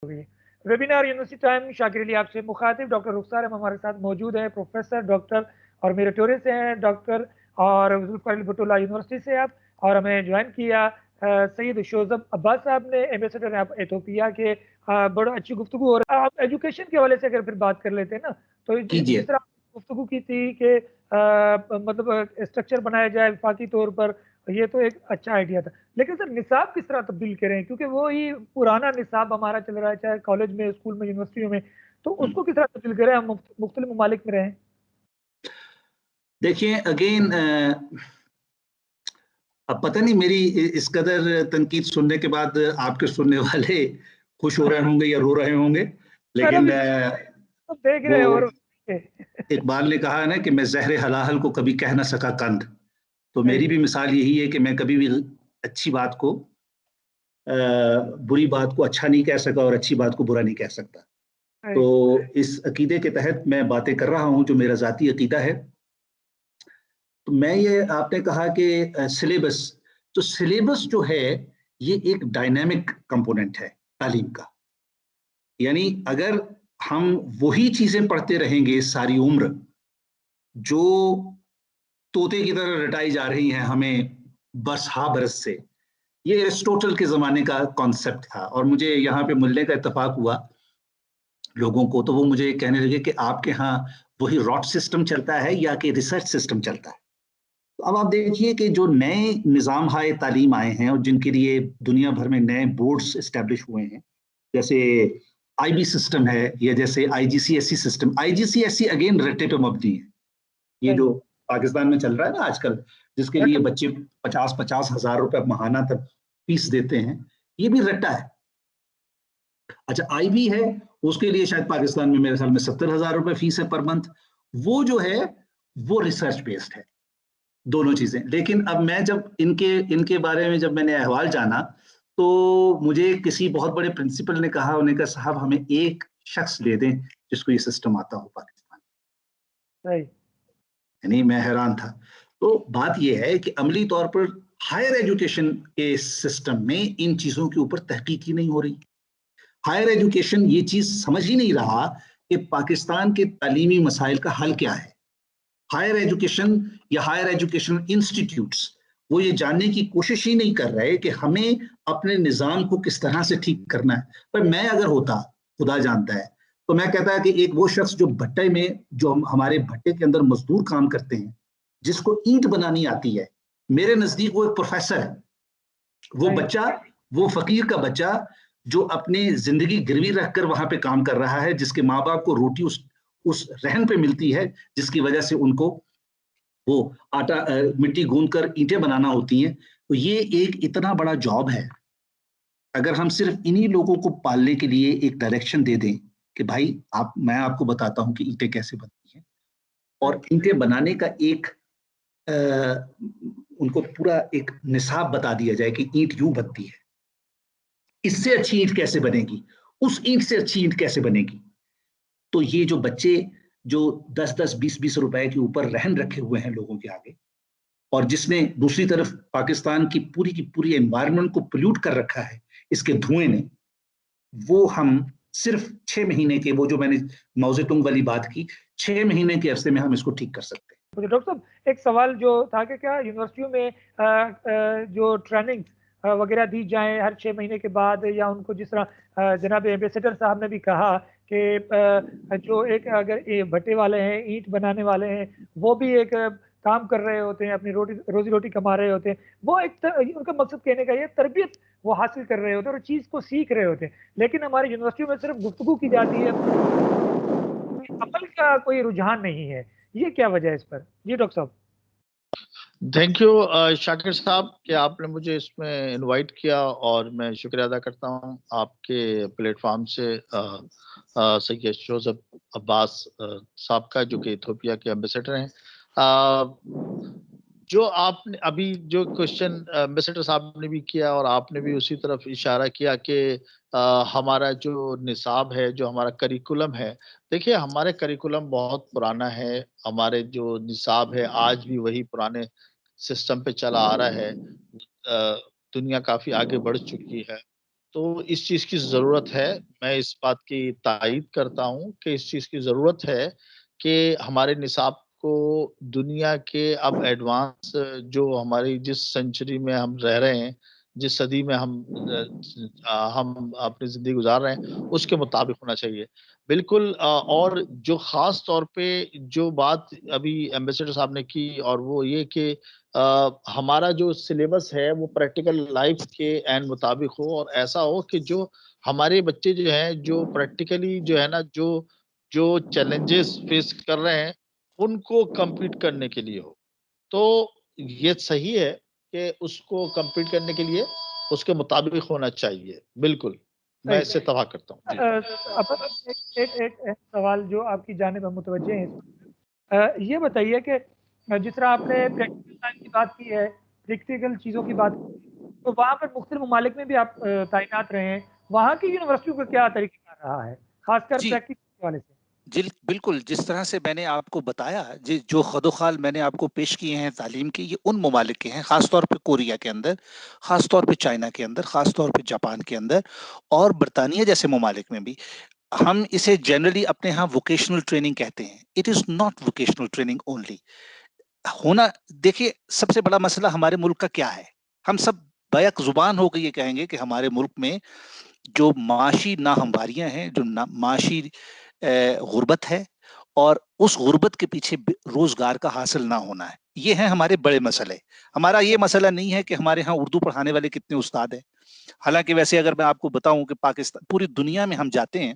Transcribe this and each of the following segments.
Webinar university time Shakir Ali आपसे मुखातिब doctor रुखसार हम हमारे साथ मौजूद हैं, प्रोफेसर डॉक्टर और मेरिटोरियस से हैं डॉक्टर और जुल्फ़िकार भुट्टो यूनिवर्सिटी से आप, और हमें ज्वाइन किया सैयद शोज़ब अब्बास साहब ने, एम्बेसडर हैं आप एथियोपिया के। बड़ा अच्छी गुफ्तगू हो रहा है। आप एजुकेशन के हवाले से अगर फिर बात कर लेते हैं ना, तो जिस तरह गुफ्तगू की थी कि मतलब स्ट्रक्चर बनाया जाए वफाकी तौर पर, ये तो एक अच्छा आइडिया था। लेकिन सर निसाब किस तरह तब्दील करें, क्योंकि वो ही पुराना निसाब हमारा चल रहा है, चाहे कॉलेज में, स्कूल में, यूनिवर्सिटियों में, तो उसको किस तरह तब्दील करें, हम मुख्तलिफ ममालिक में रहें। देखिए अगेन अब पता नहीं मेरी इस कदर तनकीद सुनने के बाद आपके सुनने वाले खुश हो रहे होंगे या रो रहे होंगे, लेकिन तो देख वो रहे और इकबाल ने कहा है ना कि मैं ज़हरे हलाहल को कभी कह ना सका कंद, तो मेरी भी मिसाल यही है कि मैं कभी भी अच्छी बात को बुरी बात को अच्छा नहीं कह सका और अच्छी बात को बुरा नहीं कह सकता। तो इस अकीदे के तहत मैं बातें कर रहा हूँ जो मेरा ज़ाती अकीदा है। तो मैं ये आपने कहा कि सिलेबस, तो सिलेबस जो है ये एक डायनामिक कंपोनेंट है तालीम का। यानी अगर हम वही चीजें पढ़ते रहेंगे सारी उम्र जो तोते की तरह रटाई जा रही हैं हमें बरस बरस से, ये एरिस्टोटल के ज़माने का कॉन्सेप्ट था। और मुझे यहाँ पे मिलने का इत्तेफाक हुआ लोगों को, तो वो मुझे कहने लगे कि आपके यहाँ वही रॉट सिस्टम चलता है या कि रिसर्च सिस्टम चलता है। तो अब आप देखिए कि जो नए निज़ाम हाय तालीम आए हैं और जिनके लिए दुनिया भर में नए बोर्ड्स इस्टेब्लिश हुए हैं, जैसे आईबी सिस्टम है या जैसे IGCSE system. IGCSE again Ratte पे मबनी है, ये जो पाकिस्तान में चल रहा है ना आजकल, जिसके लिए बच्चे 50-50 हज़ार रुपए महाना तक फीस देते हैं, ये भी रट्टा है। अच्छा आईबी है, उसके लिए शायद पाकिस्तान में मेरे ख्याल में 70,000 रुपए फीस है पर मंथ। वो जो है वो रिसर्च बेस्ड है, दोनों चीजें। लेकिन अब मैं जब इनके बारे में जब मैंने अहवाल जाना, तो मुझे किसी बहुत बड़े प्रिंसिपल ने कहा, उन्होंने कहा साहब हमें एक शख्स दे दें जिसको ये सिस्टम आता हो पाकिस्तान। यानी मैं हैरान था। तो बात यह है कि अमली तौर पर हायर एजुकेशन के सिस्टम में इन चीजों के ऊपर तहकीक ही नहीं हो रही। हायर एजुकेशन ये चीज समझ ही नहीं रहा कि पाकिस्तान के तालीमी मसाइल का हल क्या है। हायर एजुकेशन या हायर एजुकेशन इंस्टीट्यूट्स वो ये जानने की कोशिश ही नहीं कर रहे कि हमें अपने निज़ाम को किस तरह से ठीक करना है। पर मैं अगर होता, खुदा जानता है, तो मैं कहता है कि एक वो शख्स जो भट्टे में, जो हमारे भट्टे के अंदर मजदूर काम करते हैं, जिसको ईंट बनानी आती है, मेरे नजदीक वो एक प्रोफेसर है। वो बच्चा, वो फकीर का बच्चा जो अपनी जिंदगी गिरवी रखकर वहां पे काम कर रहा है, जिसके माँ बाप को रोटी उस रहन पे मिलती है, जिसकी वजह से उनको वो आटा मिट्टी गूंद कर ईंटें बनाना होती हैं। तो ये एक इतना बड़ा जॉब है। अगर हम सिर्फ इन्हीं लोगों को पालने के लिए एक डायरेक्शन दे दें कि भाई मैं आपको बताता हूं कि ईंटें कैसे बनती हैं, और ईंटें बनाने का एक उनको पूरा एक निसाब बता दिया जाए कि ईंट यूं बनती है, इससे अच्छी ईंट कैसे बनेगी, उस ईंट से अच्छी ईंट कैसे बनेगी। तो ये जो बच्चे जो 10-10, 20-20 रुपए के ऊपर रहन रखे हुए हैं लोगों के आगे, और जिसने दूसरी तरफ पाकिस्तान की पूरी एनवायरनमेंट को पोल्यूट कर रखा है इसके धुएं ने, वो हम सिर्फ 6 महीने के, वो जो मैंने मौजेतुंग वाली बात की, 6 महीने के अरसे में हम इसको ठीक कर सकते हैं। डॉक्टर साहब एक सवाल जो था कि क्या यूनिवर्सिटियों में जो ट्रेनिंग वगैरह दी जाए हर 6 महीने के बाद, या उनको जिस तरह जनाब एम्बेसडर साहब ने भी कहा कि जो एक अगर भट्टे वाले हैं, ईंट बनाने वाले हैं, वो भी एक काम कर रहे होते हैं, अपनी रोजी रोटी कमा रहे होते हैं, वो एक उनका मकसद कहने का ये तरबियत वो हासिल कर रहे होते हैं और चीज को सीख रहे होते हैं। लेकिन हमारी यूनिवर्सिटियों में सिर्फ गुफ्तगू की जाती है, अमल का कोई रुझान नहीं है। ये क्या वजह है इस पर? जी डॉक्टर साहब। थैंक यू शाकिर साहब कि आपने मुझे इसमें इनवाइट किया, और मैं शुक्रिया अदा करता हूं आपके प्लेटफॉर्म से सैयद शोज़ब अब्बास साहब का, जो कि इथियोपिया के एम्बेसडर हैं। जो आपने अभी जो क्वेश्चन एम्बेसडर साहब ने भी किया और आपने भी उसी तरफ इशारा किया कि हमारा जो निसाब है, जो हमारा करिकुलम है, देखिए हमारे करिकुलम बहुत पुराना है। हमारे जो निसाब है आज भी वही पुराने सिस्टम पे चला आ रहा है। दुनिया काफ़ी आगे बढ़ चुकी है। तो इस चीज की जरूरत है। मैं इस बात की तायीद करता हूँ कि इस चीज की जरूरत है कि हमारे निसाब को दुनिया के अब एडवांस जो हमारी जिस सेंचुरी में हम रह रहे हैं, जिस सदी में हम अपनी जिंदगी गुजार रहे हैं, उसके मुताबिक होना चाहिए। बिल्कुल। और जो खास तौर पे जो बात अभी एम्बेसडर साहब ने की, और वो ये कि हमारा जो सिलेबस है वो प्रैक्टिकल लाइफ के एंड मुताबिक हो, और ऐसा हो कि जो हमारे बच्चे जो हैं, जो प्रैक्टिकली जो है ना, जो जो चैलेंजेस फेस कर रहे हैं, उनको कम्पीट करने के लिए हो। तो ये सही है कि उसको कम्पीट करने के लिए उसके मुताबिक होना चाहिए। बिल्कुल, मैं सही। इससे तबाह करता हूँ। जी। अब एक एक एक एक सवाल जो आपकी जानिब हम मुतवज्जे हैं, ये बताइए कि जिस तरह आपने प्रैक्टिकल लाइन की बात की है, प्रैक्टिकल चीज़ों की बात की, तो वहाँ पर मुख्तलिफ ममालिक में भी आप तैनात रहे हैं, वहाँ की यूनिवर्सिटियों का क्या तरीक़ेकार रहा है, खासकर जी, प्रैक्टिस के हवाले से? बिल्कुल, जिस तरह से मैंने आपको बताया, जो खदोखाल मैंने आपको पेश किए हैं तालीम के, ये उन ममालिक के हैं, ख़ास तौर पे कोरिया के अंदर, ख़ास तौर पे चाइना के अंदर, ख़ास तौर पे जापान के अंदर और बरतानिया जैसे ममालिक में भी। हम इसे जनरली अपने यहाँ वोकेशनल ट्रेनिंग कहते हैं। It is not vocational training only. होना, देखिए, सबसे बड़ा मसला हमारे मुल्क का क्या है? हम सब बैक ज़ुबान होके ये कहेंगे कि हमारे मुल्क में जो माशी नाहमवारियाँ हैं, जो माशी गुर्बत है, और उस गुर्बत के पीछे रोजगार का हासिल ना होना है। ये हैं हमारे बड़े मसले। हमारा ये मसला नहीं है कि हमारे यहाँ उर्दू पढ़ाने वाले कितने उस्ताद हैं। हालांकि वैसे अगर मैं आपको बताऊं कि पाकिस्तान, पूरी दुनिया में हम जाते हैं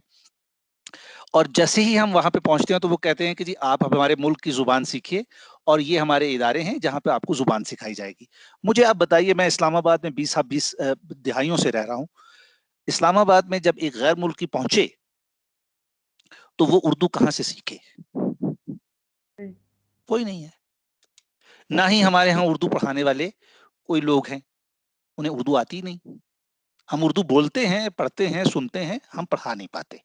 और जैसे ही हम वहां पे पहुंचते हैं तो वो कहते हैं कि जी आप हमारे मुल्क की जुबान सीखिए और ये हमारे इदारे हैं जहां पे आपको जुबान सिखाई जाएगी। मुझे आप बताइए, मैं इस्लामाबाद में 20 दिहाइयों से रह रहा हूँ। इस्लामाबाद में जब एक गैर मुल्की पहुंचे तो वो उर्दू कहाँ से सीखे? कोई नहीं है। ना ही हमारे यहाँ उर्दू पढ़ाने वाले कोई लोग हैं, उन्हें उर्दू आती नहीं। हम उर्दू बोलते हैं, पढ़ते हैं, सुनते हैं, हम पढ़ा नहीं पाते।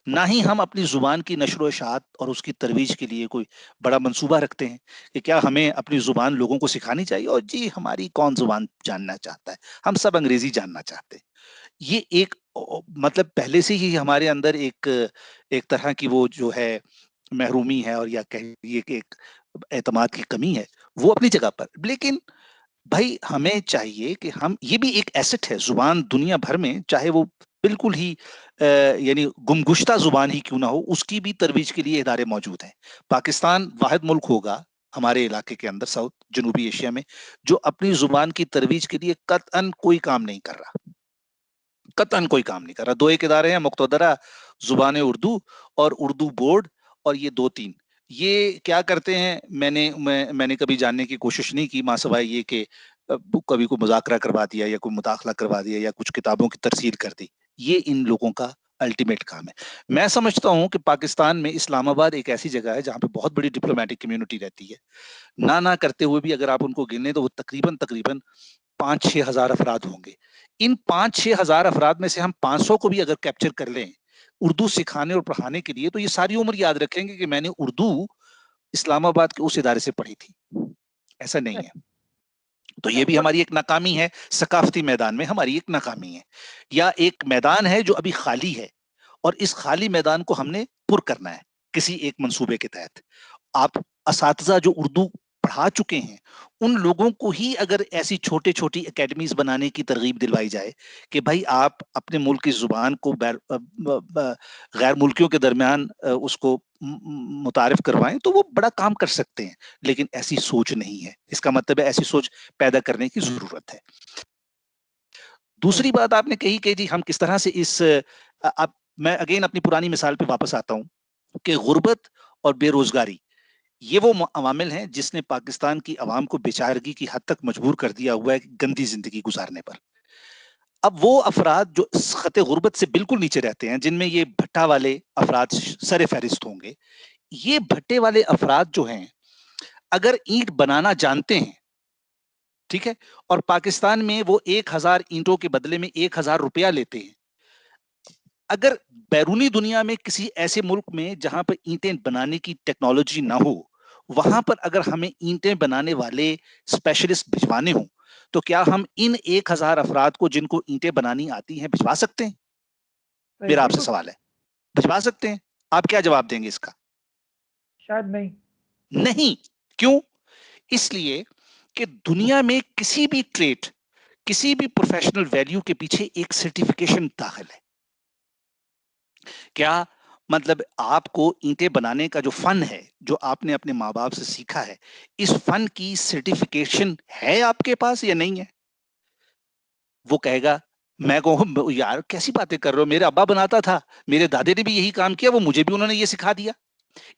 ना ही हम अपनी जुबान की नशर व इशाअत और उसकी तरवीज के लिए कोई बड़ा मंसूबा रखते हैं कि क्या हमें अपनी जुबान लोगों को सिखानी चाहिए। और जी, हमारी कौन जुबान जानना चाहता है? हम सब अंग्रेजी जानना चाहते हैं। ये एक मतलब पहले से ही हमारे अंदर एक तरह की वो जो है महरूमी है, और या कहिए कि एक एतमाद की कमी है, वो अपनी जगह पर। लेकिन भाई, हमें चाहिए कि हम, ये भी एक एसेट है जुबान, दुनिया भर में चाहे वो बिल्कुल ही यानी गुमगुश्ता जुबान ही क्यों ना हो, उसकी भी तरवीज के लिए इदारे मौजूद हैं। पाकिस्तान वाहिद मुल्क होगा हमारे इलाके के अंदर, साउथ जनूबी एशिया में, जो अपनी जुबान की तरवीज के लिए कतअन कोई काम नहीं कर रहा। कतन कोई काम नहीं कर रहा। दो एक इदारे हैं, मुक्तदरा जुबान उर्दू और उर्दू बोर्ड, और ये दो तीन, ये क्या करते हैं मैंने कभी जानने की कोशिश नहीं की, मासवाए ये कि कभी को मुज़ाकरा करवा दिया या कोई मुदाखला करवा दिया या कुछ किताबों की तरसील कर दी। ये इन लोगों का अल्टीमेट काम है। मैं समझता हूं कि पाकिस्तान में इस्लामाबाद एक ऐसी जगह है जहां पे बहुत बड़ी डिप्लोमेटिक कम्युनिटी रहती है। ना करते हुए भी अगर आप उनको गिने तो वो तकरीबन तकरीबन 5-6 हजार अफराद होंगे। इन 5-6 हजार अफराद में से हम 500 को भी अगर कैप्चर कर लें उर्दू सिखाने और पढ़ाने के लिए, तो ये सारी उम्र याद रखेंगे कि मैंने उर्दू इस्लामाबाद के उस इदारे से पढ़ी थी। ऐसा नहीं है। तो ये भी हमारी एक नाकामी है, सकाफती मैदान में हमारी एक नाकामी है, या एक मैदान है जो अभी खाली है, और इस खाली मैदान को हमने पुर करना है किसी एक मंसूबे के तहत। आप असातिज़ा जो उर्दू पढ़ा चुके हैं, उन लोगों को ही अगर ऐसी छोटे छोटी एकेडमीज बनाने की तरगीब दिलवाई जाए कि भाई आप अपने मुल्क की जुबान को गैर मुल्कियों के दरमियान उसको मुतारिफ करवाएं, तो वो बड़ा काम कर सकते हैं। लेकिन ऐसी सोच नहीं है। इसका मतलब है ऐसी सोच पैदा करने की जरूरत है। दूसरी बात आपने कही कि जी हम किस तरह से अब मैं अगेन अपनी पुरानी मिसाल पे वापस आता हूं कि गुर्बत और बेरोजगारी ये वो अवामिल हैं जिसने पाकिस्तान की आवाम को बेचारगी की हद तक मजबूर कर दिया हुआ है गंदी जिंदगी गुजारने पर। अब वो अफराद जो खत गुर्बत से बिल्कुल नीचे रहते हैं, जिनमें ये भट्टा वाले अफराद सर फहरिस्त होंगे, ये भट्टे वाले अफराद जो हैं, अगर ईंट बनाना जानते हैं, ठीक है, और पाकिस्तान में वो 1000 ईंटों के बदले में 1000 रुपया लेते हैं, अगर बैरूनी दुनिया में किसी ऐसे मुल्क में जहां पर ईंटें बनाने की टेक्नोलॉजी ना हो, वहां पर अगर हमें ईंटें बनाने वाले स्पेशलिस्ट भिजवाने हों, तो क्या हम इन 1000 अफराद को जिनको ईंटें बनानी आती हैं भिजवा सकते हैं? मेरा आपसे सवाल है, भिजवा सकते हैं? आप क्या जवाब देंगे इसका? शायद नहीं। नहीं। क्यों? इसलिए कि दुनिया में किसी भी ट्रेट, किसी भी प्रोफेशनल वैल्यू के पीछे एक सर्टिफिकेशन दाखिल है। क्या मतलब आपको ईंटें बनाने का जो फन है, जो आपने अपने माँ बाप से सीखा है, इस फन की सर्टिफिकेशन है आपके पास या नहीं है? वो कहेगा, मैं कहूँ यार कैसी बातें कर रहे हो, मेरे अब्बा बनाता था, मेरे दादे ने भी यही काम किया, वो मुझे भी उन्होंने ये सिखा दिया।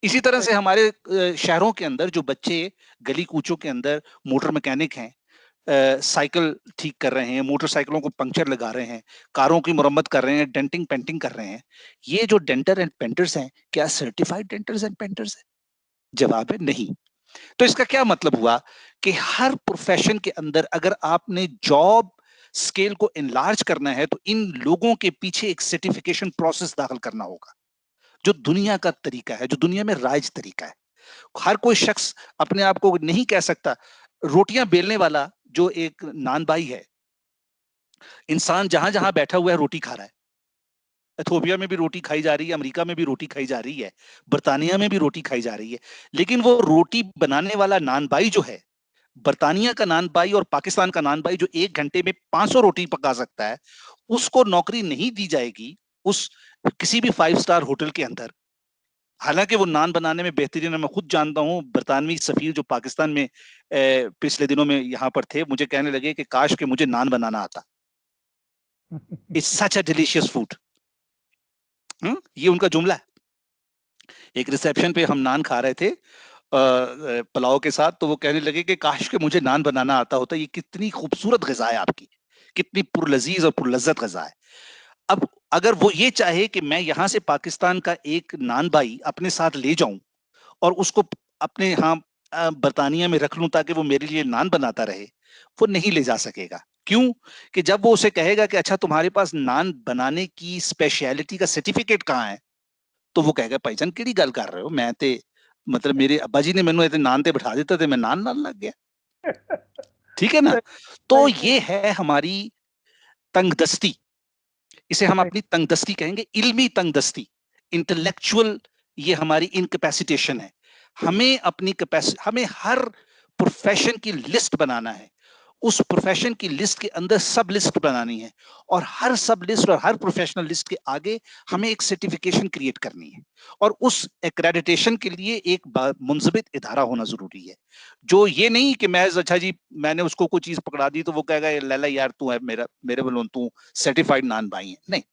इसी तरह से हमारे शहरों के अंदर जो बच्चे गली कूचों के अंदर मोटर मैकेनिक हैं, साइकिल ठीक कर रहे हैं, मोटरसाइकिलों को पंक्चर लगा रहे हैं, कारों की मुरम्मत कर रहे हैं, डेंटिंग पेंटिंग कर रहे हैं, ये जो डेंटर एंड पेंटर्स हैं, क्या सर्टिफाइड डेंटर्स एंड पेंटर्स हैं? जवाब है नहीं। तो इसका क्या मतलब हुआ कि हर प्रोफेशन के अंदर अगर आपने जॉब स्केल को एनलार्ज करना है तो इन लोगों के पीछे एक सर्टिफिकेशन प्रोसेस दाखिल करना होगा, जो दुनिया का तरीका है, जो दुनिया में राइज तरीका है। हर कोई शख्स अपने आप को नहीं कह सकता। रोटियां बेलने वाला जो एक नानबाई है, इंसान जहां जहां बैठा हुआ है रोटी खा रहा है। इथोपिया में भी रोटी खाई जा रही है, अमेरिका में भी रोटी खाई जा रही है, बर्तानिया में भी रोटी खाई जा रही है, लेकिन वो रोटी बनाने वाला नानबाई जो है, बर्तानिया का नानबाई और पाकिस्तान का नानबाई जो 1 घंटे में 500 रोटी पका सकता है, उसको नौकरी नहीं दी जाएगी उस किसी भी 5 स्टार होटल के अंदर। हालांकि वो नान बनाने में बेहतरीन है, मैं खुद जानता हूं। बरतानवी सफीर जो पाकिस्तान में पिछले दिनों में यहाँ पर थे, मुझे कहने लगे कि काश कि मुझे नान बनाना आता। It's such a delicious food. ये उनका जुमला है। एक रिसेप्शन पे हम नान खा रहे थे पुलाव के साथ, तो वो कहने लगे कि काश कि मुझे नान बनाना आता होता। ये कितनी खूबसूरत ग़िज़ा है आपकी, कितनी पुरलजीज और पुरलज़्ज़त ग़िज़ा है। अब अगर वो ये चाहे कि मैं यहाँ से पाकिस्तान का एक नानबाई अपने साथ ले जाऊं और उसको अपने यहाँ बर्तानिया में रख लूं ताकि वो मेरे लिए नान बनाता रहे, वो नहीं ले जा सकेगा। क्यों? कि जब वो उसे कहेगा कि अच्छा तुम्हारे पास नान बनाने की स्पेशलिटी का सर्टिफिकेट कहाँ है, तो वो कहेगा भाईजान केड़ी गल कर रहे हो, मैं ते मतलब मेरे अब्बा जी ने मैनू इतने नान ते बिठा दिता ते मैं नान लग गया। ठीक है ना? तो ये है हमारी तंगदस्ती। इसे हम अपनी तंगदस्ती कहेंगे, इल्मी तंगदस्ती, इंटेलेक्चुअल ये हमारी इनकैपेसिटेशन है। हमें अपनी कैपेसिटी, हमें हर प्रोफेशन की लिस्ट बनाना है, उस प्रोफेशन की लिस्ट के अंदर सब लिस्ट बनानी है, और हर सब लिस्ट और हर प्रोफेशनल लिस्ट के आगे हमें एक सर्टिफिकेशन क्रिएट करनी है, और उस एक्रेडिटेशन के लिए एक मुंजबित इदारा होना जरूरी है। जो ये नहीं कि मैं अच्छा जी मैंने उसको कोई चीज पकड़ा दी तो वो कहेगा लैला यार तू है मेरे वालों तू सर्टिफाइड नान भाई है। नहीं,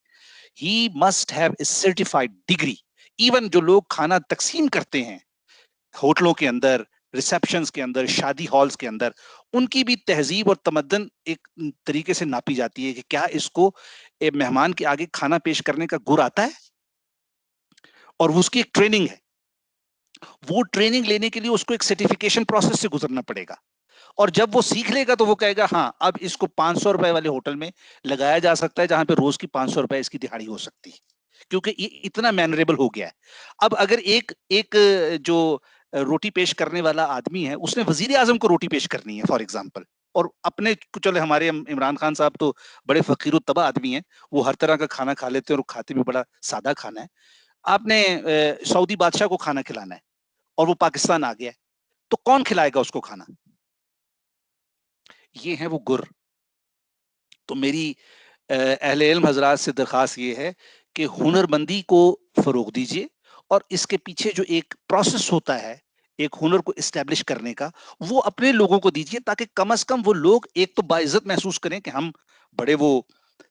he must have a certified degree. Even जो लोग खाना तकसीम करते हैं होटलों के अंदर, रिसेप्शंस के अंदर, शादी हॉल्स के अंदर, उनकी भी तहजीब और तमद्दन एक तरीके से नापी जाती है कि क्या इसको मेहमान के आगे खाना पेश करने का गुर आता है, और उसकी एक ट्रेनिंग है। वो ट्रेनिंग लेने के लिए उसको एक सर्टिफिकेशन प्रोसेस से गुजरना पड़ेगा, और जब वो सीख लेगा तो वो कहेगा हाँ अब इसको 500 रुपए वाले होटल में लगाया जा सकता है जहां पे रोज की 500 रुपए इसकी दिहाड़ी हो सकती है, क्योंकि ये इतना मैनरेबल हो गया है। अब अगर एक एक जो रोटी पेश करने वाला आदमी है उसने वजीर आजम को रोटी पेश करनी है फॉर एग्जाम्पल, और अपने चले हमारे इमरान खान साहब तो बड़े फकीर तबा आदमी हैं, वो हर तरह का खाना खा लेते हैं और खाते भी बड़ा सादा खाना है। आपने सऊदी बादशाह को खाना खिलाना है और वो पाकिस्तान आ गया है, तो कौन खिलाएगा उसको खाना? ये है वो गुर। तो मेरी अहले इल्म हजरात से दरखास्त ये है कि हुनरमंदी को फरोग दीजिए, और इसके पीछे जो एक प्रोसेस होता है एक हुनर को इस्टेब्लिश करने का, वो अपने लोगों को दीजिए, ताकि कम से कम वो लोग एक तो बाइज्जत महसूस करें कि हम बड़े वो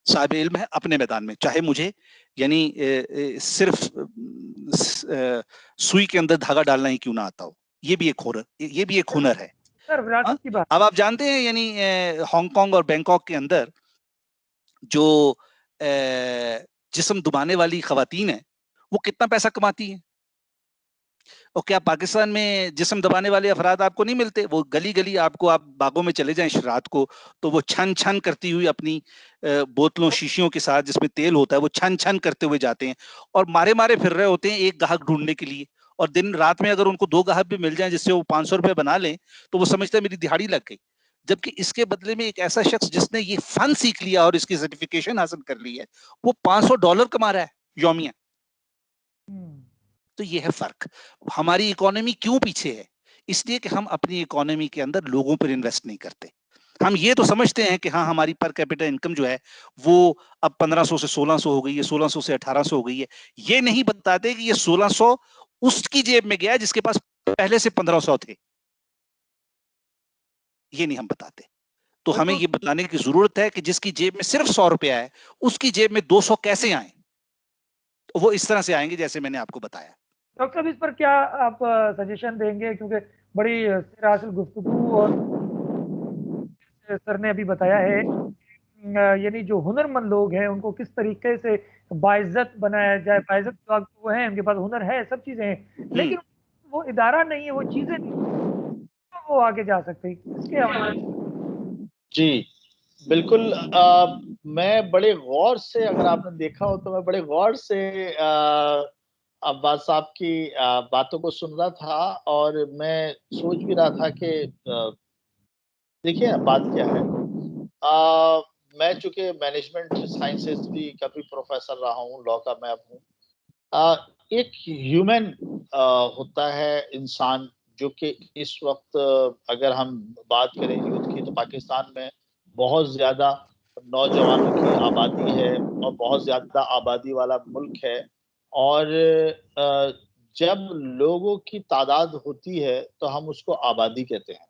साहिब इल्म है अपने मैदान में, चाहे मुझे यानी सिर्फ सुई के अंदर धागा डालना ही क्यों ना आता हो। ये भी एक हुनर है। सर विरासत की बात। अब आप जानते हैं यानी हांगकांग और बैंकॉक के अंदर जो जिस्म दबाने वाली खवातीन है वो कितना पैसा कमाती हैं, और क्या पाकिस्तान में जिस्म दबाने वाले अफराद आपको नहीं मिलते? वो गली गली आपको, आप बागों में चले जाएं रात को तो वो छन छन करती हुई अपनी बोतलों शीशियों के साथ जिसमें तेल होता है वो छन छन करते हुए जाते हैं, और मारे मारे फिर रहे होते हैं एक गाहक ढूंढने के लिए। और दिन रात में अगर उनको 2 गाहक भी मिल जाए जिससे वो 500 रुपए बना लें तो वो समझते हैं मेरी दिहाड़ी लग गई। जबकि इसके बदले में एक ऐसा शख्स जिसने ये फन सीख लिया और इसकी सर्टिफिकेशन हासिल कर ली है, वो $500 कमा रहा है यौमिया। तो ये है फर्क। हमारी इकोनॉमी क्यों पीछे है? इसलिए कि हम अपनी इकोनॉमी के अंदर लोगों पर इन्वेस्ट नहीं करते। हम ये तो समझते हैं कि हाँ, हमारी पर कैपिटल इनकम जो है वो अब 1500 से 1600 हो गई है, 1600 से 1800 हो गई है। ये नहीं बताते कि ये 1600 उसकी जेब में गया जिसके पास पहले से 1500 थे। ये नहीं हम बताते। तो हमें ये बताने की जरूरत है कि जिसकी जेब में सिर्फ 100 रुपया है, उसकी जेब में 200 कैसे आए? तो वो इस तरह से आएंगे जैसे मैंने आपको बताया। डॉक्टर साहब, इस पर क्या आप सजेशन देंगे? क्योंकि बड़ी सिरासिल गुफ्तगू, और सर ने अभी बताया है यानी जो हुनरमंद लोग हैं उनको किस तरीके से बाइज्जत बनाया जाए। बाइज्जत लोग वो हैं, उनके पास हुनर है, सब चीजें हैं, लेकिन वो इदारा नहीं है, वो चीजें नहीं, तो वो आगे जा सकते हैं। इसके हवाले जी, बिल्कुल। मैं बड़े गौर से, अगर आपने देखा हो तो मैं बड़े गौर से अब्बास साहब की बातों को सुन रहा था, और मैं सोच भी रहा था कि देखिए बात क्या है। मैं चूंकि मैनेजमेंट साइंसेस भी का भी प्रोफेसर रहा हूँ, लॉ का मैं अब हूँ। एक ह्यूमन होता है इंसान, जो कि इस वक्त अगर हम बात करें यूथ की, तो पाकिस्तान में बहुत ज्यादा नौजवानों की आबादी है और बहुत ज्यादा आबादी वाला मुल्क है। और जब लोगों की तादाद होती है तो हम उसको आबादी कहते हैं,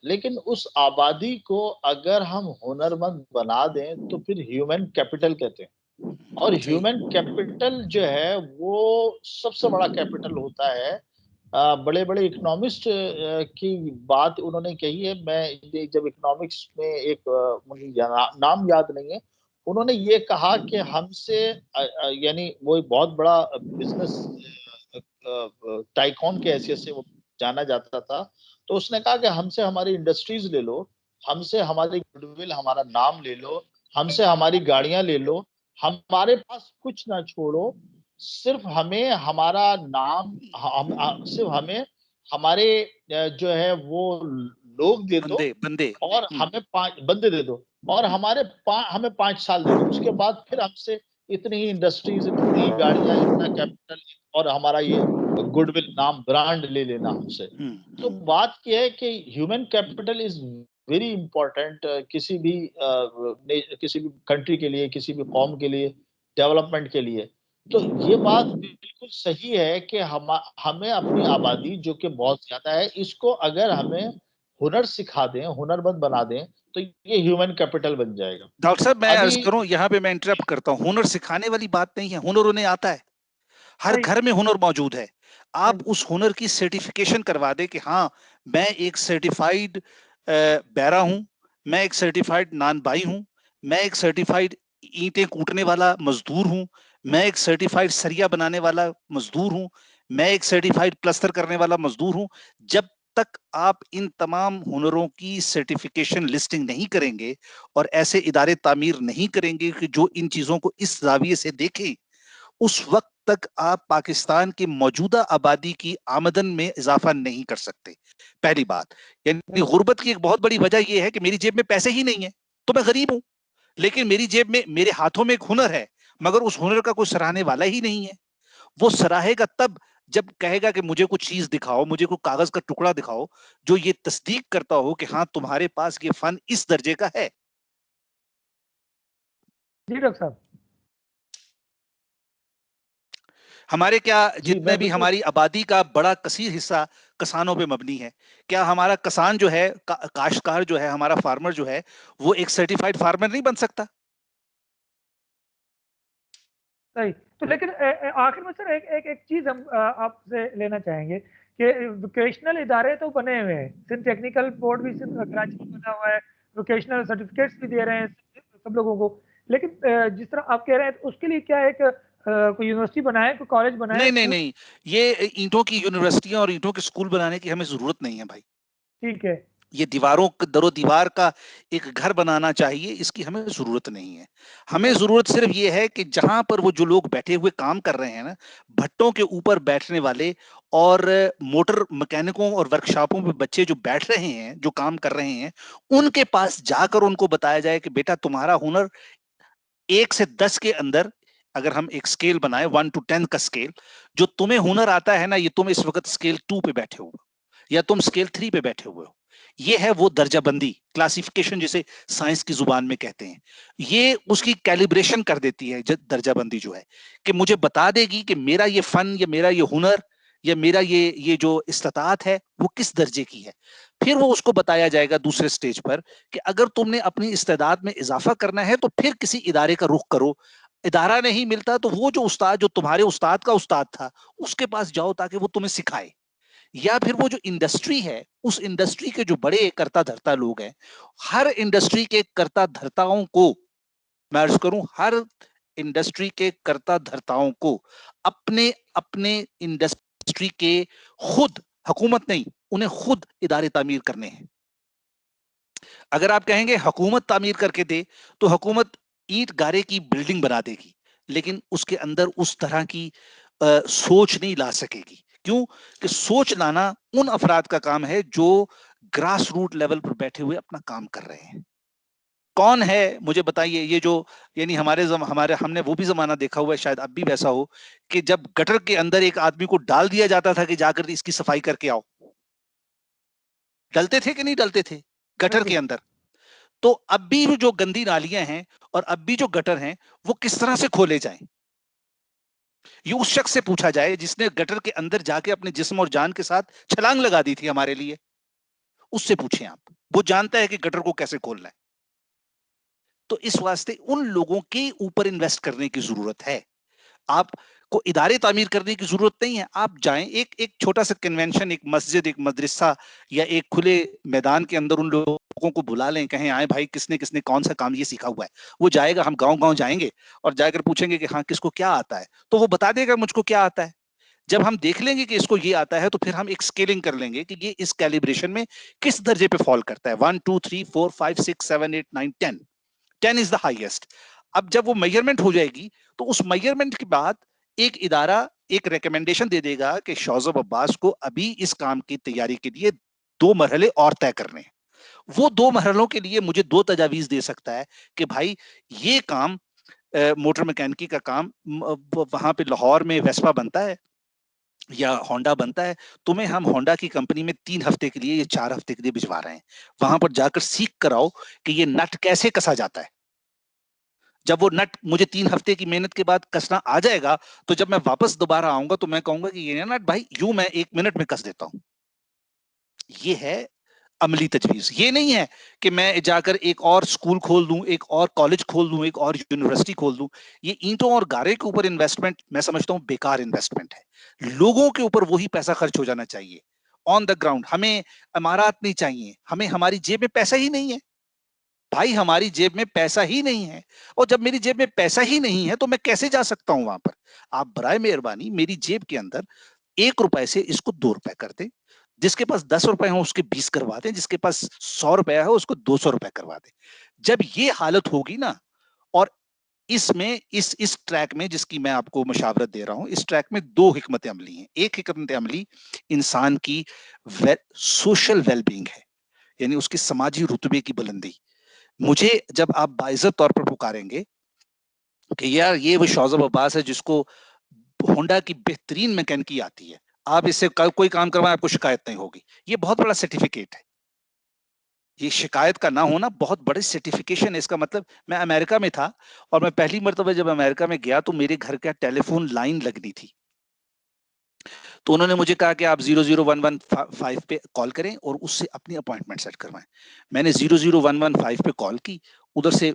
लेकिन उस आबादी को अगर हम हुनरमंद बना दें तो फिर ह्यूमन कैपिटल कहते हैं। और ह्यूमन कैपिटल जो है वो सबसे बड़ा कैपिटल होता है। बड़े-बड़े इकोनॉमिस्ट की बात उन्होंने कही है। मैं जब इकोनॉमिक्स में एक मुझे नाम याद नहीं है, उन्होंने ये कहा कि हमसे यानी वो एक बहुत बड़ा बिजनेस टाइकॉन के हैसियत से वो जाना जाता था। तो उसने कहा कि हमसे हमारी इंडस्ट्रीज ले लो, हमसे हमारी गुडविल, हमारा नाम ले लो, हमसे हमारी गाड़ियां ले लो, हमारे पास कुछ ना छोड़ो, सिर्फ हमें हमारा नाम, सिर्फ हमें हमारे जो है वो लोग दे दो, बंदे और हमें 5 बंदे दे दो, और हमें 5 साल दे दो। उसके बाद फिर हमसे इतनी ही इंडस्ट्रीज, इतनी ही गाड़ियां, इतना कैपिटल, और हमारा ये गुडविल नाम, ब्रांड ले लेना हमसे। तो बात क्या है कि human capital is very important किसी भी कंट्री के लिए, किसी भी कौम के लिए, डेवलपमेंट के लिए। तो ये बात बिल्कुल सही है कि हमें अपनी आबादी जो कि बहुत ज्यादा है, इसको अगर हमें हुनर सिखा दें, हुनरमंद बना दें, तो ये ह्यूमन कैपिटल बन जाएगा। डॉक्टर साहब, मैं अर्ज करूं, यहाँ पे मैं इंटरप्ट करता हूँ। हुनर सिखाने वाली बात नहीं है, हुनर उन्हें आता है, हर घर में हुनर मौजूद है। आप उस हुनर की सर्टिफिकेशन करवा दे कि हाँ, मैं एक सर्टिफाइड बैरा हूं, मैं एक सर्टिफाइड नानबाई हूं, मैं एक सर्टिफाइड ईंटें कूटने वाला मजदूर हूं, मैं एक सर्टिफाइड सरिया बनाने वाला मजदूर हूं, मैं एक सर्टिफाइड प्लस्तर करने वाला मजदूर हूं। जब तक आप इन तमाम हुनरों की सर्टिफिकेशन लिस्टिंग नहीं करेंगे और ऐसे इदारे तामीर नहीं करेंगे कि जो इन चीजों को इस जाविये से देखें, उस वक्त तक आप पाकिस्तान की मौजूदा आबादी की आमदन में इजाफा नहीं कर सकते। पहली बात, यानी गुर्बत की एक बहुत बड़ी वजह यह है कि मेरी जेब में पैसे ही नहीं है, तो मैं गरीब हूं। लेकिन मेरी जेब में, मेरे हाथों में एक हुनर है, मगर उस हुनर का कोई सराहने वाला ही नहीं है। वो सराहेगा तब जब कहेगा कि मुझे कुछ चीज दिखाओ, मुझे कोई कागज का टुकड़ा दिखाओ जो ये तस्दीक करता हो कि हाँ, तुम्हारे पास ये फन इस दर्जे का है। जी डॉक्टर साहब, हमारे क्या जितने भी हमारी आबादी का बड़ा कसीर हिस्सा किसानों पे मबनी है। क्या हमारा किसान जो है, काश्तकार जो है, हमारा फार्मर जो है, वो एक सर्टिफाइड फार्मर नहीं बन सकता? सही। तो लेकिन आखिर में सर एक चीज हम आपसे लेना चाहेंगे कि वोकेशनल इदारे तो बने हुए हैं, सिंध टेक्निकल बोर्ड भी सिंध कराची में बना हुआ है, वोकेशनल सर्टिफिकेट्स भी दे रहे हैं सब लोगों को। लेकिन जिस तरह आप कह रहे हैं, तो उसके लिए क्या एक कोई यूनिवर्सिटी बनाए, कोई कॉलेज बनाए? नहीं, ये ईंटों की यूनिवर्सिटियां और ईंटों के स्कूल बनाने की हमें जरूरत नहीं है भाई। ठीक है। ये दरो दीवार का एक घर बनाना चाहिए, इसकी हमें जरूरत नहीं है। हमें जरूरत सिर्फ ये है कि जहां पर वो जो लोग बैठे हुए काम कर रहे हैं ना, भट्टों के ऊपर बैठने वाले और मोटर मैकेनिकों और वर्कशॉपों में बच्चे जो बैठ रहे हैं, जो काम कर रहे हैं, उनके पास जाकर उनको बताया जाए कि बेटा तुम्हारा हुनर 1 से 10 के अंदर, अगर हम एक स्केल बनाए 1 to 10 का स्केल, जो तुम्हें हुनर आता है ना, ये तुम इस वक्त स्केल 2 पे बैठे हो या तुम स्केल 3 पे बैठे हुए हो। ये है वो दर्जाबंदी, क्लासिफिकेशन जिसे साइंस की जुबान में कहते हैं। ये उसकी कैलिब्रेशन कर देती है दर्जाबंदी जो है, कि मुझे बता देगी कि मेरा ये फन या मेरा ये हुनर या मेरा ये जो इस्तात है वो किस दर्जे की है। फिर वो उसको बताया जाएगा दूसरे स्टेज पर कि अगर तुमने अपनी इस्तेदाद में इजाफा करना है तो फिर किसी इदारे का रुख करो। इदारा नहीं मिलता तो वो जो उस्ताद, जो तुम्हारे उस्ताद का उस्ताद था, उसके पास जाओ ताकि वो तुम्हें सिखाए। या फिर वो जो इंडस्ट्री है, उस इंडस्ट्री के जो बड़े कर्ता धर्ता लोग हैं, हर इंडस्ट्री के कर्ता धर्ताओं को मैं अर्ज करूं, हर इंडस्ट्री के कर्ता धर्ताओं को अपने अपने इंडस्ट्री के खुद, हुकूमत नहीं, उन्हें खुद इदारे तामीर करने हैं। अगर आप कहेंगे हुकूमत तामीर करके दे, तो हुकूमत ईंट गारे की बिल्डिंग बना देगी, लेकिन उसके अंदर उस तरह की सोच नहीं ला सकेगी। क्यों? कि सोच लाना उन अफराद का काम है जो ग्रास रूट लेवल पर बैठे हुए अपना काम कर रहे हैं। कौन है मुझे बताइए, ये जो यानी हमारे हमने वो भी जमाना देखा हुआ है, शायद अब भी वैसा हो, कि जब गटर के अंदर एक आदमी को डाल दिया जाता था कि जाकर इसकी सफाई करके आओ। डलते थे कि नहीं डलते थे गटर के अंदर? तो अब भी जो गंदी नालियां हैं और अब भी जो गटर हैं, वो किस तरह से खोले जाएं? ये उस शख्स से पूछा जाए जिसने गटर के अंदर जाके अपने जिस्म और जान के साथ छलांग लगा दी थी हमारे लिए। उससे पूछें आप, वो जानता है कि गटर को कैसे खोलना है। तो इस वास्ते उन लोगों के ऊपर इन्वेस्ट करने की जरूरत है। आपको इदारे तामीर करने की जरूरत नहीं है। आप जाएं, एक एक छोटा सा कन्वेंशन, एक मस्जिद, एक मदरसा या एक खुले मैदान के अंदर उन लोगों को बुला लें, कहें आए भाई किसने किसने कौन सा काम ये सीखा हुआ है। वो जाएगा, हम गांव गांव जाएंगे और जाकर पूछेंगे कि हाँ किसको क्या आता है, तो वो बता देगा मुझको क्या आता है। जब हम देख लेंगे कि इसको ये आता है, तो फिर हम एक स्केलिंग कर लेंगे कि ये इस कैलिब्रेशन में किस दर्जे पे फॉल करता है। 1 2 3 4 5 6 7 8 9 10, 10 इज द हाईएस्ट। अब जब वो मेजरमेंट हो जाएगी, तो उस मेजरमेंट के बाद एक इदारा एक रिकमेंडेशन दे देगा कि शौजब अब्बास को अभी इस काम की तैयारी के लिए 2 मरहले और तय करने हैं। वो 2 मरहलों के लिए मुझे 2 तजावीज दे सकता है कि भाई ये काम, मोटर मैकेनिकी का काम, वहां पे लाहौर में वेस्पा बनता है या होंडा बनता है, तुम्हें हम होंडा की कंपनी में 3 हफ्ते के लिए या 4 हफ्ते के लिए भिजवा रहे हैं। वहां पर जाकर सीख कर आओ कि ये नट कैसे कसा जाता है। जब वो नट मुझे 3 हफ्ते की मेहनत के बाद कसना आ जाएगा, तो जब मैं वापस दोबारा आऊंगा तो मैं कहूंगा कि ये नट भाई यूं मैं 1 मिनट में कस देता हूं। ये है अमली तजवीज। ये नहीं है कि मैं जाकर एक और स्कूल खोल दूं, एक और कॉलेज खोल दूं, एक और यूनिवर्सिटी खोल दूं। ये ईंटों और गारे के ऊपर इन्वेस्टमेंट मैं समझता हूं बेकार इन्वेस्टमेंट है। लोगों के ऊपर वही पैसा खर्च हो जाना चाहिए ऑन द ग्राउंड। हमें इमारत नहीं चाहिए, हमें हमारी जेब में पैसा ही नहीं है भाई, हमारी जेब में पैसा ही नहीं है। और जब मेरी जेब में पैसा ही नहीं है तो मैं कैसे जा सकता हूं वहां पर? आप बराए मेहरबानी मेरी जेब के अंदर 1 रुपए से इसको 2 रुपए कर दें। जिसके पास 10 रुपए हो उसके 20 करवा दें, जिसके पास 100 रुपया है उसको 200 रुपए करवा दें। जब ये हालत होगी ना, और इसमें इस ट्रैक में जिसकी मैं आपको मशावरत दे रहा हूं, इस ट्रैक में 2 हिकमत अमली हैं। एक हिकमत अमली इंसान की सोशल वेलबींग है, यानी उसकी समाजी रुतबे की बुलंदी। मुझे जब आप बाइज्जत तौर पर पुकारेंगे कि यार ये वो शौजब अब्बास है जिसको होंडा की बेहतरीन मैकेनिकी आती है, आप इससे कोई काम करवाएं आपको शिकायत नहीं होगी, ये बहुत बड़ा सर्टिफिकेट है। ये शिकायत का ना होना बहुत बड़ी सर्टिफिकेशन है। इसका मतलब मैं अमेरिका में था और मैं पहली मर्तबा जब अमेरिका में गया तो मेरे घर का टेलीफोन लाइन लगनी थी। तो उन्होंने मुझे कहा कि आप 00115 पे कॉल करें और उससे अपनी अपॉइंटमेंट सेट करवाएं। मैंने 00115 पे कॉल की। उधर से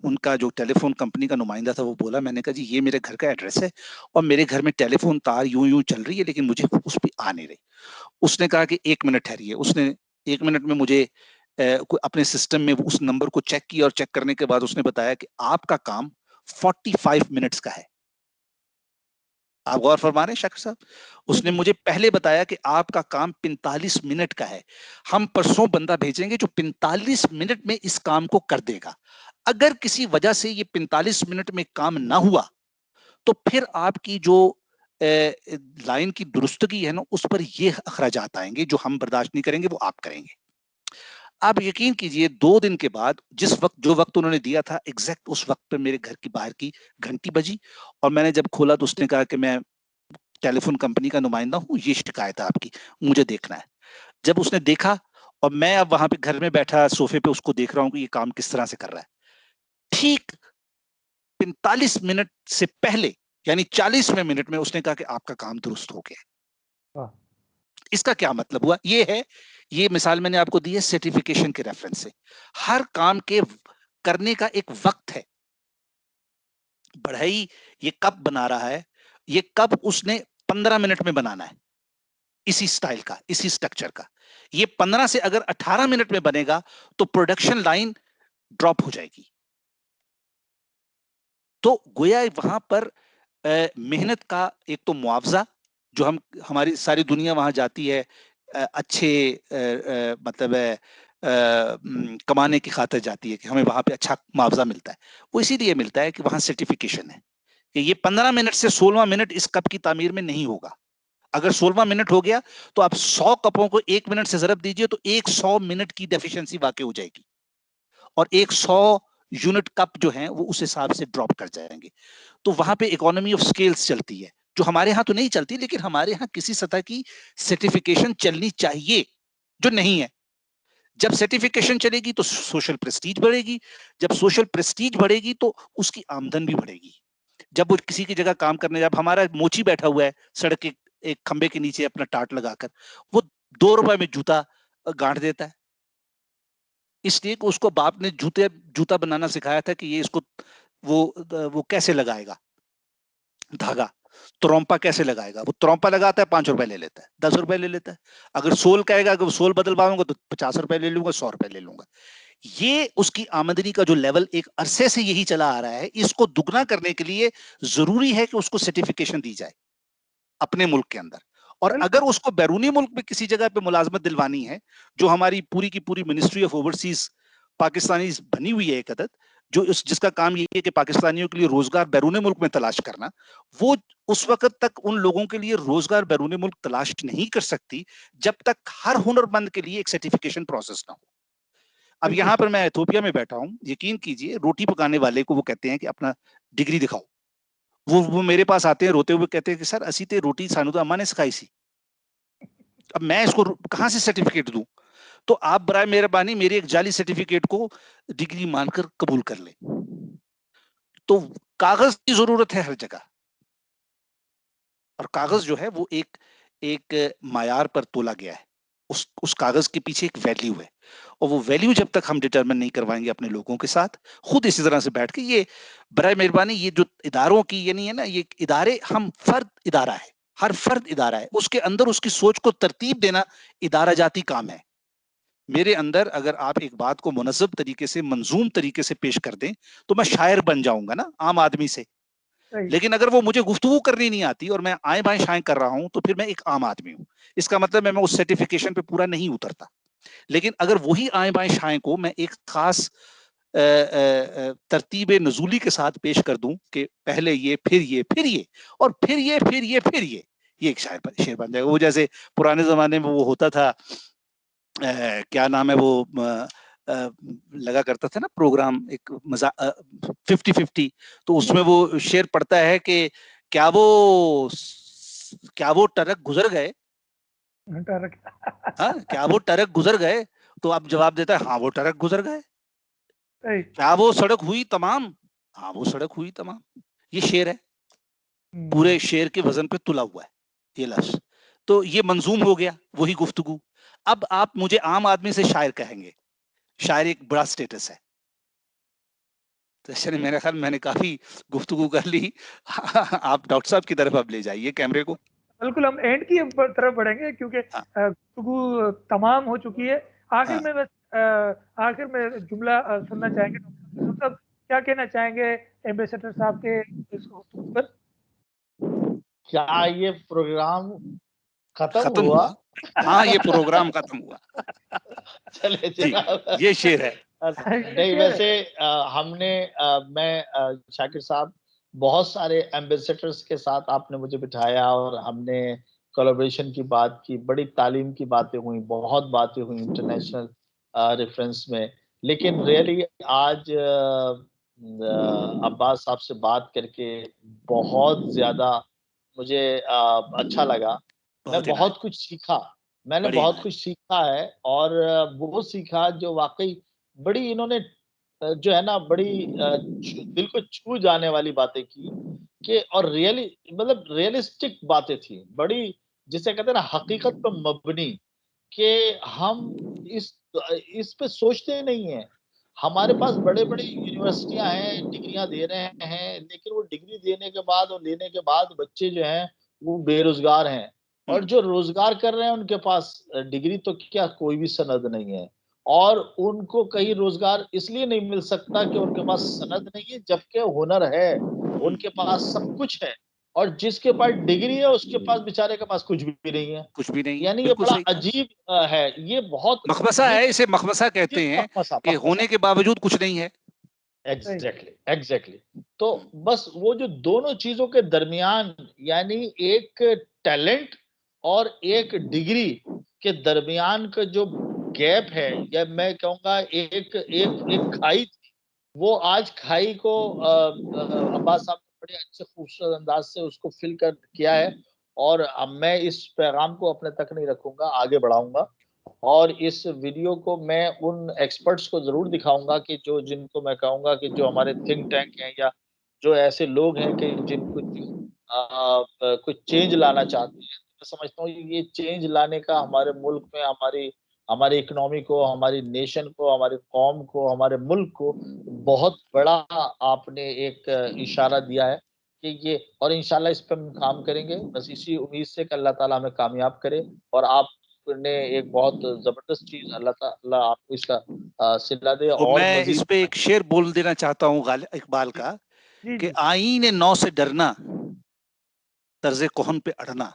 उनका जो टेलीफोन कंपनी का नुमाइंदा था वो बोला, मैंने कहा जी ये मेरे घर का एड्रेस है और मेरे घर में टेलीफोन तार यूं यूं चल रही है लेकिन मुझे उस पर आ नहीं रही। उसने कहा कि 1 मिनट ठहरिए। उसने 1 मिनट में मुझे अपने सिस्टम में उस नंबर को चेक किया और चेक करने के बाद उसने बताया कि आपका काम 45 मिनट्स का है। आप गौर फरमा रहे हैं शाकिर साहब? उसने मुझे पहले बताया कि आपका काम 45 मिनट का है, हम परसों बंदा भेजेंगे जो 45 मिनट में इस काम को कर देगा। अगर किसी वजह से ये 45 मिनट में काम ना हुआ तो फिर आपकी जो लाइन की दुरुस्तगी है ना, उस पर ये अखराजात आएंगे जो हम बर्दाश्त नहीं करेंगे, वो आप करेंगे। आप यकीन कीजिए 2 दिन के बाद जो वक्त उन्होंने दिया था, एग्जैक्ट उस वक्त पे मेरे घर की बाहर की घंटी बजी और मैंने जब खोला तो उसने कहा कि मैं टेलीफोन कंपनी का नुमाइंदा हूं, ये शिकायत है आपकी, मुझे देखना है। जब उसने देखा और मैं अब वहां पे घर में बैठा सोफे पे उसको देख रहा हूँ कि ये काम किस तरह से कर रहा है, ठीक 45 मिनट से पहले यानी 40वें मिनट में उसने कहा कि आपका काम दुरुस्त हो गया। इसका क्या मतलब हुआ? ये है, ये मिसाल मैंने आपको दी है सर्टिफिकेशन के रेफरेंस से। हर काम के करने का एक वक्त है। बढ़ई ये कब बना रहा है, ये कब उसने 15 मिनट में बनाना है, इसी स्टाइल का, इसी स्ट्रक्चर का। ये 15 से अगर 18 मिनट में बनेगा तो प्रोडक्शन लाइन ड्रॉप हो जाएगी। तो गोया वहां पर मेहनत का एक तो मुआवजा जो हमारी सारी दुनिया वहां जाती है अच्छे मतलब कमाने की खातिर जाती है कि हमें वहां पे अच्छा मुआवजा मिलता है। वो इसीलिए मिलता है कि वहां सर्टिफिकेशन है कि ये 15 मिनट से 16वां मिनट इस कप की तामीर में नहीं होगा। अगर 16वां मिनट हो गया तो आप 100 कपों को 1 मिनट से ज़रब दीजिए तो 100 मिनट की डेफिशिएंसी वाकई हो जाएगी और 100 यूनिट कप जो है वो उस हिसाब से ड्रॉप कर जाएंगे। तो वहां पे इकोनॉमी ऑफ स्केल्स चलती है जो हमारे यहाँ तो नहीं चलती, लेकिन हमारे यहाँ किसी सतह की सर्टिफिकेशन चलनी चाहिए जो नहीं है। जब सर्टिफिकेशन चलेगी तो सोशल प्रेस्टीज बढ़ेगी, जब सोशल प्रेस्टीज बढ़ेगी तो उसकी आमदन भी बढ़ेगी। जब वो किसी की जगह काम करने, जब हमारा मोची बैठा हुआ है सड़क के एक खंबे के नीचे अपना टाट लगाकर, वो 2 रुपए में जूता गांठ देता है, इसलिए कि उसको बाप ने जूता बनाना सिखाया था कि ये इसको वो कैसे लगाएगा धागा, त्रोंपा कैसे लगाएगा। वो त्रोंपा लगाता है 5 रुपए ले लेता है, 10 रुपए ले लेता है। अगर सोल कहेगा कि सोल बदलवाऊंगा तो 50 रुपए ले लूंगा, 100 रुपए ले लूंगा। ये उसकी आमदनी का जो लेवल एक अरसे से यही चला आ रहा है, इसको दुगना करने के लिए जरूरी है कि उसको सर्टिफिकेशन दी जाए अपने मुल्क के अंदर। और अगर उसको बैरूनी मुल्क में किसी जगह पे मुलाजमत दिलवानी है, जो हमारी पूरी की पूरी मिनिस्ट्री ऑफ ओवरसीज पाकिस्तानी बनी हुई है एक अदद, जो जिसका काम ये है कि पाकिस्तानियों के लिए रोजगार बैरूनी मुल्क में तलाश करना, वो उस वक्त तक उन लोगों के लिए रोजगार बैरूनी मुल्क तलाश नहीं कर सकती जब तक हर हुनरमंद के लिए एक सर्टिफिकेशन प्रोसेस ना हो। अब यहाँ पर मैं इथोपिया में बैठा हूँ, यकीन कीजिए रोटी पकाने वाले को वो कहते हैं कि अपना डिग्री दिखाओ, वो मेरे पास आते हैं रोते हुए कहते हैं कि सर असी ते रोटी सानू तो अम्मा ने सिखाई सी, अब मैं इसको कहां से सर्टिफिकेट दूं। तो आप बराए मेहरबानी मेरी एक जाली सर्टिफिकेट को डिग्री मानकर कबूल कर ले। तो कागज की जरूरत है हर जगह, और कागज जो है वो एक मायार पर तोला गया है, उस कागज के पीछे एक वैल्यू है, और वो वैल्यू जब तक हम डिटरमिन नहीं करवाएंगे अपने लोगों के साथ खुद इसी तरह से बैठ के, ये बराए मेहरबानी ये जो इदारों की ये नहीं है ना, ये इदारे, हम फर्द इदारा है, हर फर्द इदारा है, उसके अंदर उसकी सोच को तरतीब देना इदारा जाती काम है। मेरे अंदर अगर आप एक बात को मुनज़्ज़म तरीके से, मंजूम तरीके से पेश कर दें तो मैं शायर बन जाऊंगा ना आम आदमी से, लेकिन अगर वो मुझे गुफ्तगू करनी नहीं आती और मैं आए बाएं शाएं कर रहा हूं तो फिर मैं एक आम आदमी हूं। इसका मतलब मैं उस सर्टिफिकेशन पे पूरा नहीं उतरता। लेकिन अगर वही आए बाएं शाएं को मैं एक खास तरतीब नजूली के साथ पेश कर दूं कि पहले ये फिर ये फिर ये और फिर ये फिर ये फिर ये एक शेर बन जाएगा। वो जैसे पुराने जमाने में वो होता था, क्या नाम है वो लगा करता था ना प्रोग्राम, एक मजा 50-50, तो उसमें वो शेर पढ़ता है कि क्या वो ट्रक गुजर गए, हाँ क्या वो ट्रक गुजर गए, तो आप जवाब देता है हाँ वो ट्रक गुजर गए। क्या वो सड़क हुई तमाम, हाँ वो सड़क हुई तमाम। ये शेर है, पूरे शेर के वजन पे तुला हुआ है ये लफ्ज। तो ये मंजूम हो गया वही गुफ्तगू। अब आप मुझे आम आदमी से शायर कहेंगे, शायर एक बड़ा स्टेटस है। तो चलिए मेरे ख्याल मैंने काफी गुफ्तगू कर ली। आप डॉक्टर साहब की तरफ अब ले जाइए कैमरे को। बिल्कुल, हम एंड की तरफ बढ़ेंगे क्योंकि गुफ्तगू तमाम हो चुकी है। आखिर में बस आखिर में जुमला सुनना चाहेंगे डॉक्टर साहब, क्या कहना चाहेंगे एम्बेसडर साहब के इस गुफ्तगू पर? क्या ये प्रोग्राम खत्म हुआ? हाँ, ये प्रोग्राम खत्म हुआ। चले जी, जनाब। ये शेर है। नहीं वैसे हमने मैं शाकिर साहब बहुत सारे एम्बेसडर्स के साथ आपने मुझे बिठाया और हमने कोलैबोरेशन की बात की, बड़ी तालीम की बातें हुई, बहुत बातें हुई इंटरनेशनल रेफरेंस में। लेकिन रियली आज अब्बास साहब से बात करके बहुत ज़्यादा मुझे अच्छा लगा। मैं बहुत इनायत, बहुत कुछ सीखा। मैंने बड़ी बहुत इनायत। कुछ सीखा है और वो सीखा जो वाक़ई बड़ी इन्होंने जो है ना बड़ी दिल को छू जाने वाली बातें की कि और रियली मतलब रियलिस्टिक बातें थी। बड़ी जिसे कहते हैं ना हकीकत पे मबनी कि हम इस इस पे सोचते नहीं हैं। हमारे पास बड़े-बड़े यूनिवर्सिटियाँ हैं, डिग्रियाँ दे रहे हैं, लेकिन वो डिग्री देने के बाद और लेने के बाद बच्चे जो हैं, वो बेरोज़गार हैं। और जो रोज़गार कर रहे हैं, उनके पास डिग्री तो क्या कोई भी सनद नहीं है। और उनको कहीं रोज़गार इसलिए नहीं मिल सकता कि उनके पास सनद नहीं है, जबकि हुनर है, उनके पास सब कुछ है। और जिसके पास डिग्री है, उसके पास बेचारे के पास कुछ भी नहीं है। कुछ भी नहीं है, यानी ये बिल्कुल बड़ा सही। अजीब है। ये बहुत मखमसा ये है, इसे मखमसा कहते हैं मखमसा कि होने के बावजूद कुछ नहीं है। Exactly, exactly. तो बस वो जो दोनों चीज़ों के दरमियान यानी एक टैलेंट और एक डिग्री के दरमियान का जो गैप है या मैं कहूँगा एक एक एक खाई थी, वो आज खाई को अब्बास साहब ने बड़े अच्छे खूबसूरत अंदाज़ से उसको फ़िल कर किया है और अब मैं इस पैगाम को अपने तक नहीं रखूँगा, आगे बढ़ाऊँगा। और इस वीडियो को मैं उन एक्सपर्ट्स को ज़रूर दिखाऊँगा कि जो जिनको मैं कहूँगा कि जो हमारे थिंक टैंक हैं या जो ऐसे लोग हैं कि जिनको कुछ चेंज लाना चाहते हैं। मैं समझता हूँ ये चेंज लाने का हमारे मुल्क में हमारी हमारी इकोनॉमी को, हमारी नेशन को, हमारी कौम को, हमारे मुल्क को बहुत बड़ा आपने एक इशारा दिया है कि ये और इंशाल्लाह इस पे हम काम करेंगे। बस इसी उम्मीद से कि अल्लाह ताला हमें कामयाब करे और आपने एक बहुत ज़बरदस्त चीज़ अल्लाह ताला आपको इसका सिला दे तो और मैं इस मज़ीद पे एक शेर बोल देना चाहता हूँ इकबाल जी, का जी, कि जी। आईने नौ से डरना, तर्ज़े कोहन पे अड़ना,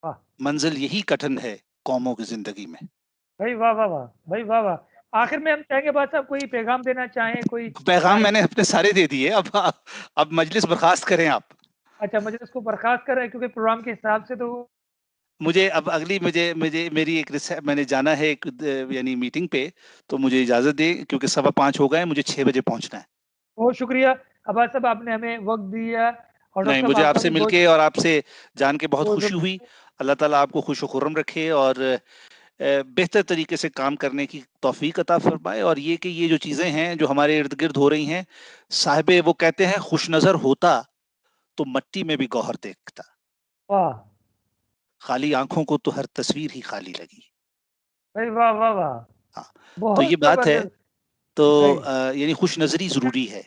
वाह! मंजिल यही कठिन है कौमों की ज़िंदगी में। भाई वाह, वाह, वाह! भाई वाह, वाह! आखिर में हम चाहेंगे बादशाह साहब कोई पैगाम देना चाहें, कोई पैगाम हमारे मैंने अपने सारे दे दिए, अब मजलिस बर्खास्त करें आप। अच्छा मजलिस को बर्खास्त कर रहे हैं क्योंकि प्रोग्राम के हिसाब से तो मुझे अब अगली मुझे मुझे मेरी एक मैंने जाना है एक यानी मीटिंग पे, तो मुझे इजाज़त दें क्योंकि 5:15 हो गए, मुझे 6 बजे पहुँचना है। बहुत शुक्रिया अब्बास साहब आपने हमें वक़्त दिया और नहीं, डॉक्टर साहब मुझे आपका आपसे भी बहुत मिलके और आपसे जान के बहुत खुशी हुई। शुक्रिया। अल्लाह ताला आपको खुश खुर्रम रखे और बेहतर तरीके से काम करने की तौफीक अता फरमाए और ये कि ये जो चीज़ें हैं जो हमारे इर्द-गिर्द हो रही हैं, साहिबे वो कहते हैं खुश नज़र होता तो मिट्टी में भी गौहर देखता। वाह! खाली आँखों को तो हर तस्वीर ही खाली लगी। भाई वाह, वाह, वाह! हाँ, तो बहुत ये बात है, ज़बरदस्त तो भाई। यानी खुश नज़री ज़रूरी है।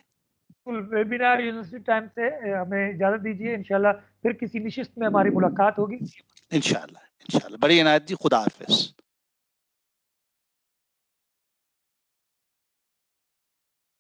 बिल्कुल, वेबिनार यूनिवर्सिटी टाइम से हमें इजाज़त दीजिए इंशाल्लाह फिर किसी नशिस्त में हमारी मुलाकात होगी। इंशाअल्लाह, इंशाअल्लाह। बड़ी इनायत जी, खुदा हाफ़िज़।